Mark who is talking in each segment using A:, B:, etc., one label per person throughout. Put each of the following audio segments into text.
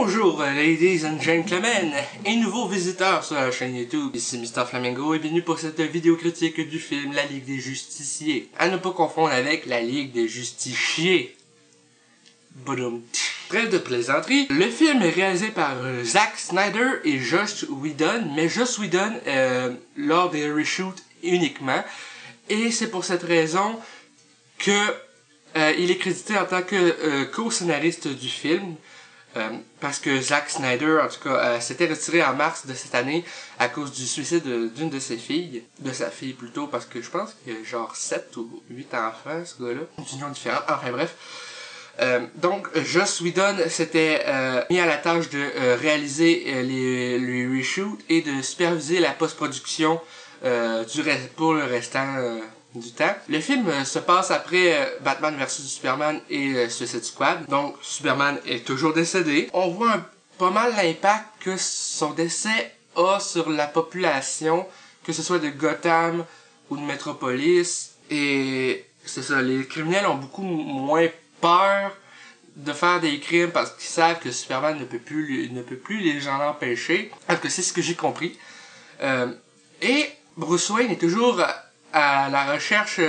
A: Bonjour ladies and gentlemen et nouveaux visiteurs sur la chaîne YouTube, ici Mr Flamingo et bienvenue pour cette vidéo critique du film La Ligue des Justiciers. À ne pas confondre avec La Ligue des Justiciers. Boum. Trêve de plaisanterie, le film est réalisé par Zack Snyder et Joss Whedon, mais Joss Whedon lors des reshoots uniquement, et c'est pour cette raison que il est crédité en tant que co-scénariste du film. Parce que Zack Snyder, en tout cas, s'était retiré en mars de cette année à cause du suicide d'une de ses filles. De sa fille plutôt, parce que je pense qu'il y a genre 7 ou 8 enfants, ce gars-là. D'unions différentes, enfin bref. Donc, Joss Whedon s'était mis à la tâche de réaliser les reshoots et de superviser la post-production pour le restant du temps. Le film se passe après Batman vs Superman et Suicide Squad. Donc Superman est toujours décédé. On voit pas mal l'impact que son décès a sur la population, que ce soit de Gotham ou de Metropolis. Et c'est ça, les criminels ont beaucoup moins peur de faire des crimes parce qu'ils savent que Superman ne peut plus les en empêcher. Parce que c'est ce que j'ai compris. Et Bruce Wayne est toujours à la recherche,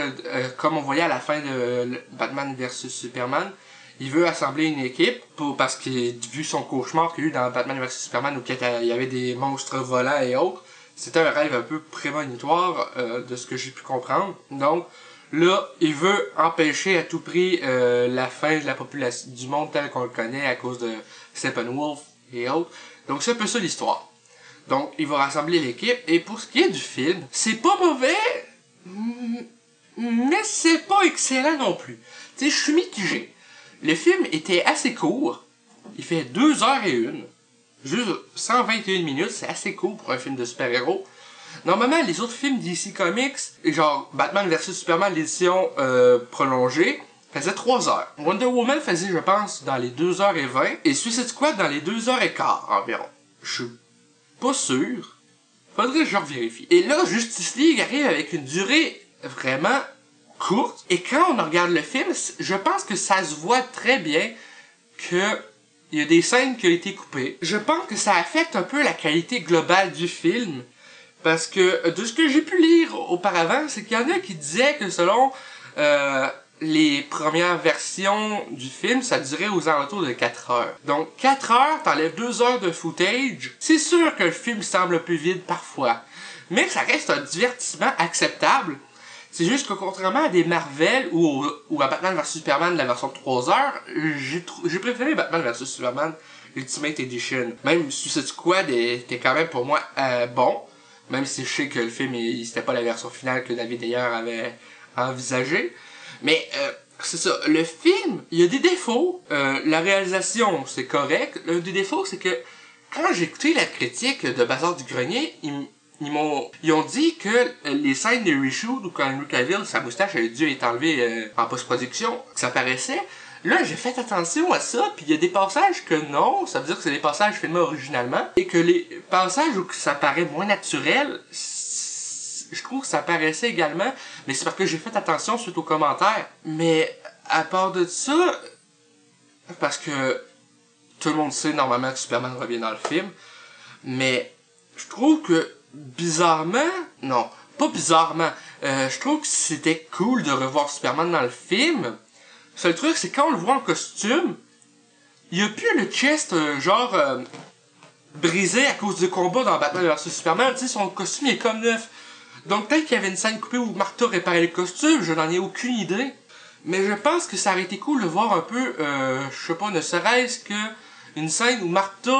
A: comme on voyait à la fin de Batman vs Superman. Il veut assembler une équipe parce qu'il vu son cauchemar qu'il y a eu dans Batman vs Superman où il y avait des monstres volants et autres. C'était un rêve un peu prémonitoire de ce que j'ai pu comprendre. Donc là, il veut empêcher à tout prix la fin de la population du monde tel qu'on le connaît à cause de Steppenwolf et autres. Donc c'est un peu ça l'histoire. Donc il va rassembler l'équipe, et pour ce qui est du film, c'est pas mauvais, mais c'est pas excellent non plus. Tu sais, je suis mitigé. Le film était assez court. Il fait 2h01. Juste 121 minutes, c'est assez court pour un film de super-héros. Normalement, les autres films DC Comics, genre Batman vs Superman, l'édition prolongée, faisait 3 heures. Wonder Woman faisait, je pense, dans les 2h20. Et Suicide Squad dans les 2h15 environ. Je suis pas sûr. Faudrait que je revérifie. Et là, Justice League arrive avec une durée vraiment courte. Et quand on regarde le film, je pense que ça se voit très bien que il y a des scènes qui ont été coupées. Je pense que ça affecte un peu la qualité globale du film. Parce que de ce que j'ai pu lire auparavant, c'est qu'il y en a qui disaient que selon les premières versions du film, ça durait aux alentours de 4 heures. Donc 4 heures, t'enlèves 2 heures de footage. C'est sûr que le film semble un peu vide parfois, mais ça reste un divertissement acceptable. C'est juste que contrairement à des Marvel ou à Batman vs Superman, la version de 3 heures, j'ai préféré Batman vs Superman Ultimate Edition. Même Suicide Squad était quand même pour moi bon, même si je sais que le film c'était pas la version finale que David Ayer avait envisagé. Mais c'est ça, le film, il y a des défauts. La réalisation, c'est correct. L'un des défauts, c'est que quand j'ai écouté la critique de Bazar du Grenier, ils ont dit que les scènes de reshoot où quand Henry Cavill, sa moustache avait dû être enlevée en post-production, que ça paraissait. Là, j'ai fait attention à ça, puis il y a des passages que non, ça veut dire que c'est des passages filmés originalement, et que les passages où ça paraît moins naturel, je trouve que ça paraissait également, mais c'est parce que j'ai fait attention suite aux commentaires. Mais à part de ça, parce que tout le monde sait normalement que Superman revient dans le film, mais je trouve que bizarrement, non, pas bizarrement, je trouve que c'était cool de revoir Superman dans le film. Le seul truc, c'est quand on le voit en costume, il y a plus le chest brisé à cause du combat dans Batman vs Superman. Tu sais, son costume il est comme neuf. Donc peut-être qu'il y avait une scène coupée où Martha réparait le costume, je n'en ai aucune idée. Mais je pense que ça aurait été cool de voir un peu, je sais pas, ne serait-ce que une scène où Martha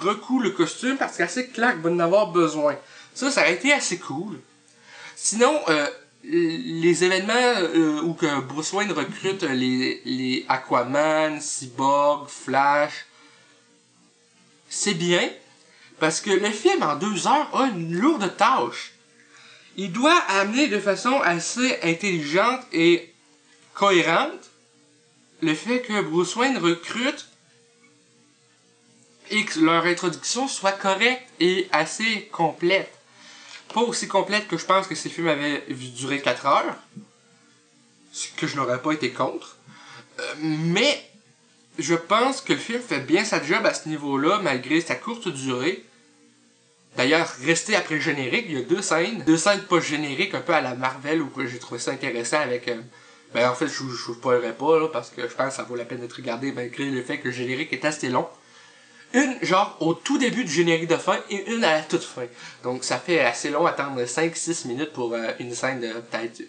A: recoud le costume parce qu'elle sait que Clark va en avoir besoin. Ça aurait été assez cool. Sinon, les événements où que Bruce Wayne recrute les Aquaman, Cyborg, Flash, c'est bien, parce que le film en 2 heures a une lourde tâche. Il doit amener de façon assez intelligente et cohérente le fait que Bruce Wayne recrute et que leur introduction soit correcte et assez complète. Pas aussi complète que je pense que ces films avaient duré 4 heures, ce que je n'aurais pas été contre, mais je pense que le film fait bien sa job à ce niveau-là, malgré sa courte durée. D'ailleurs, resté après le générique, il y a deux scènes post-génériques un peu à la Marvel où j'ai trouvé ça intéressant avec... en fait, je vous spoilerai pas, là, parce que je pense que ça vaut la peine d'être regardé malgré le fait que le générique est assez long. Une, genre, au tout début du générique de fin et une à la toute fin. Donc, ça fait assez long attendre 5-6 minutes pour une scène de peut-être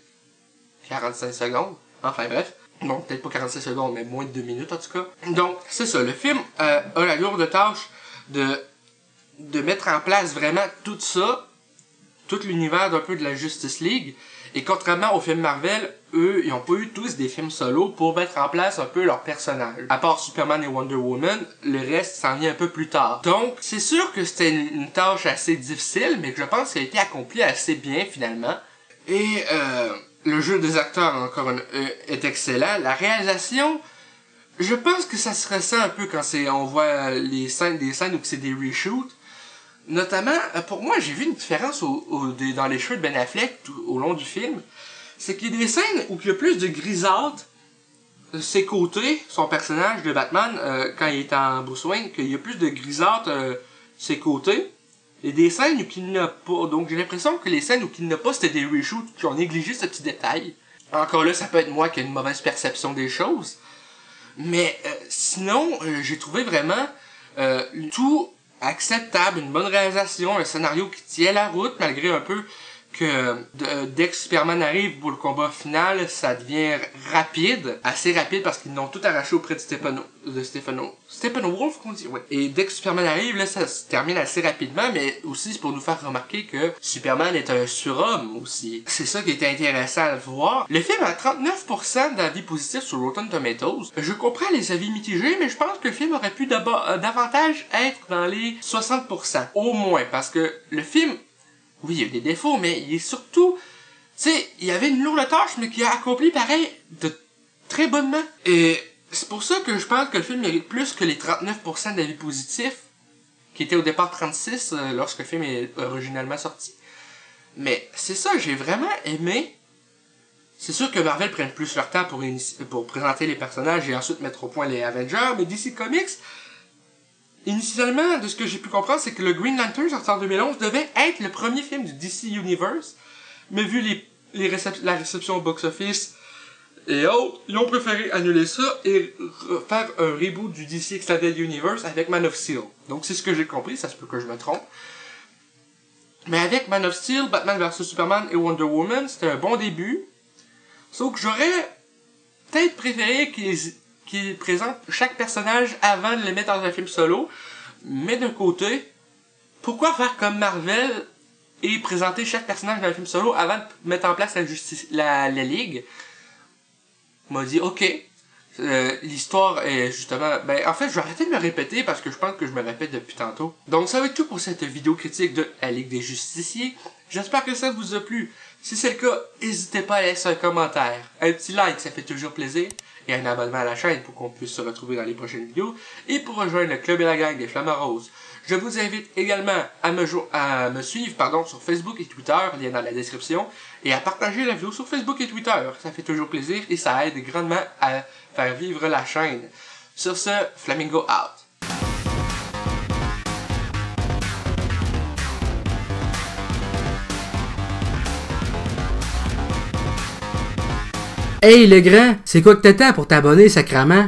A: 45 secondes. Enfin, bref. Bon, peut-être pas 45 secondes, mais moins de 2 minutes en tout cas. Donc, c'est ça. Le film a la lourde tâche de mettre en place vraiment tout ça, tout l'univers d'un peu de la Justice League. Et contrairement aux films Marvel, eux, ils ont pas eu tous des films solo pour mettre en place un peu leurs personnages. À part Superman et Wonder Woman, le reste s'en vient un peu plus tard. Donc, c'est sûr que c'était une tâche assez difficile, mais que je pense qu'elle a été accomplie assez bien finalement. Et le jeu des acteurs, encore est excellent. La réalisation, je pense que ça se ressent un peu quand on voit des scènes où c'est des reshoots. Notamment, pour moi, j'ai vu une différence dans les cheveux de Ben Affleck au long du film. C'est qu'il y a des scènes où il y a plus de grisâtre ses côtés, son personnage de Batman, quand il est en Bruce Wayne, qu'il y a plus de grisâtre ses côtés. Et des scènes où il n'a pas. Donc j'ai l'impression que les scènes où il n'a pas, c'était des reshoots qui ont négligé ce petit détail. Encore là, ça peut être moi qui ai une mauvaise perception des choses. Mais sinon, j'ai trouvé vraiment tout acceptable, une bonne réalisation, un scénario qui tient la route malgré un peu que dès que Superman arrive pour le combat final, ça devient assez rapide parce qu'ils l'ont tout arraché auprès de Steppenwolf qu'on dit, ouais. Et dès que Superman arrive, là, ça se termine assez rapidement, mais aussi c'est pour nous faire remarquer que Superman est un surhomme aussi. C'est ça qui était intéressant à voir. Le film a 39% d'avis positifs sur Rotten Tomatoes. Je comprends les avis mitigés, mais je pense que le film aurait pu davantage être dans les 60%. Au moins, parce que le film, oui, il y a des défauts, mais il est surtout... Tu sais, il y avait une lourde tâche, mais qui a accompli pareil de très bonnement. Et c'est pour ça que je pense que le film mérite plus que les 39% d'avis positifs, qui étaient au départ 36 lorsque le film est originalement sorti. Mais c'est ça, j'ai vraiment aimé. C'est sûr que Marvel prenne plus leur temps pour présenter les personnages et ensuite mettre au point les Avengers, mais DC Comics... Initialement, de ce que j'ai pu comprendre, c'est que le Green Lantern, sorti en 2011, devait être le premier film du DC Universe, mais vu la réception au box-office et autres, ils ont préféré annuler ça et faire un reboot du DC Extended Universe avec Man of Steel. Donc c'est ce que j'ai compris, ça se peut que je me trompe. Mais avec Man of Steel, Batman vs Superman et Wonder Woman, c'était un bon début. Sauf que j'aurais peut-être préféré qu'ils présentent chaque personnage avant de les mettre dans un film solo. Mais d'un côté, pourquoi faire comme Marvel et présenter chaque personnage dans un film solo avant de mettre en place la Ligue? M'a dit, ok, l'histoire est justement... en fait, je vais arrêter de me répéter parce que je pense que je me répète depuis tantôt. Donc ça va être tout pour cette vidéo critique de la Ligue des Justiciers. J'espère que ça vous a plu. Si c'est le cas, n'hésitez pas à laisser un commentaire. Un petit like, ça fait toujours plaisir. Et un abonnement à la chaîne pour qu'on puisse se retrouver dans les prochaines vidéos. Et pour rejoindre le club et la gang des Flammes Roses, je vous invite également à me suivre sur Facebook et Twitter, lien dans la description, et à partager la vidéo sur Facebook et Twitter. Ça fait toujours plaisir et ça aide grandement à faire vivre la chaîne. Sur ce, Flamingo out.
B: Hey le grand, c'est quoi que t'attends pour t'abonner, sacrament?